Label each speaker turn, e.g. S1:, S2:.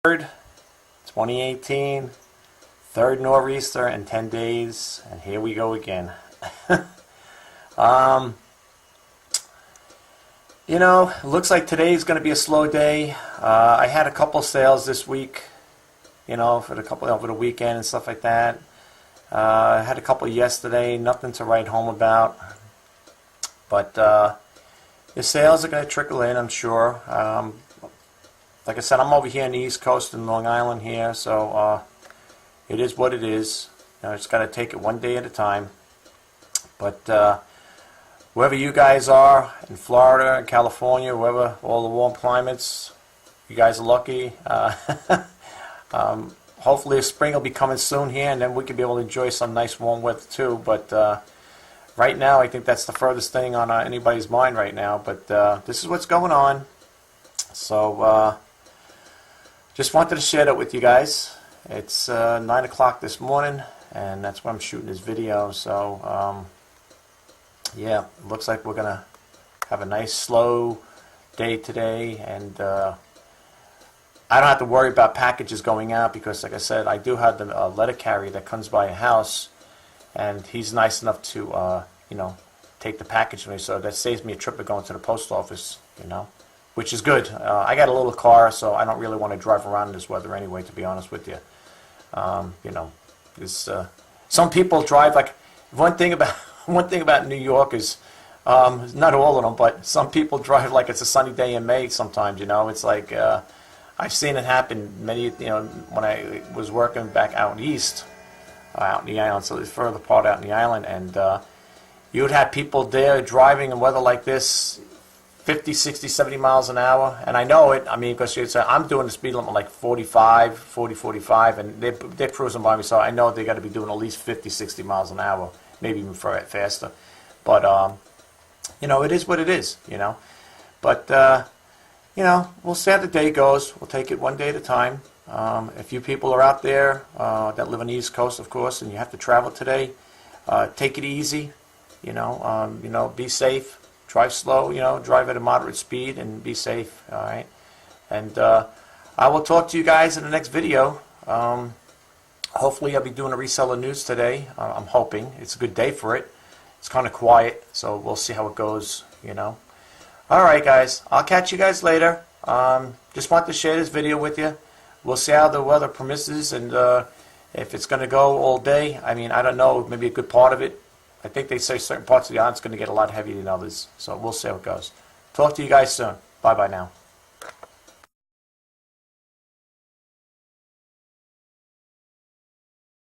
S1: 3rd, 2018, third nor'easter in 10 days, and here we go again. You know, it looks like today's going to be a slow day. I had a couple sales this week, you know, for over the weekend and stuff like that. I had a couple yesterday, nothing to write home about. But the sales are going to trickle in, I'm sure. Like I said, I'm over here on the East Coast in Long Island here, so it is what it is. You know, just got to take it one day at a time. But wherever you guys are, in Florida, in California, wherever, all the warm climates, you guys are lucky. Hopefully spring will be coming soon here, and then we can be able to enjoy some nice warm weather too. But right now, I think that's the furthest thing on anybody's mind right now. But this is what's going on. So just wanted to share that with you guys. It's 9 o'clock this morning, and that's when I'm shooting this video. So yeah, it looks like we're gonna have a nice slow day today, and I don't have to worry about packages going out because, like I said, I do have the letter carrier that comes by a house, and he's nice enough to you know, take the package for me, so that saves me a trip of going to the post office, you know, which is good. I got a little car, so I don't really want to drive around in this weather anyway, to be honest with you. You know, some people drive, like, one thing about New York is, not all of them, but some people drive like it's a sunny day in May sometimes, you know. It's like, I've seen it happen many, you know, when I was working back out east, out in the island, so it's further part out in the island, and you would have people there driving in weather like this, 50, 60, 70 miles an hour, and I know it. I mean, because I'm doing the speed limit like 45, 40, 45, and they're cruising by me, so I know they got to be doing at least 50, 60 miles an hour, maybe even faster. But you know, it is what it is, you know. But you know, we'll see how the day goes. We'll take it one day at a time. If you people are out there that live on the East Coast, of course, and you have to travel today, take it easy. You know, be safe. Drive slow. You know, drive at a moderate speed and be safe. All right. And I will talk to you guys in the next video. Hopefully, I'll be doing a reseller news today. I'm hoping it's a good day for it. It's kind of quiet, so we'll see how it goes. You know. All right, guys. I'll catch you guys later. Just want to share this video with you. We'll see how the weather permits, and if it's going to go all day. I mean, I don't know. Maybe a good part of it. I think they say certain parts of the island's going to get a lot heavier than others. So we'll see how it goes. Talk to you guys soon. Bye-bye now.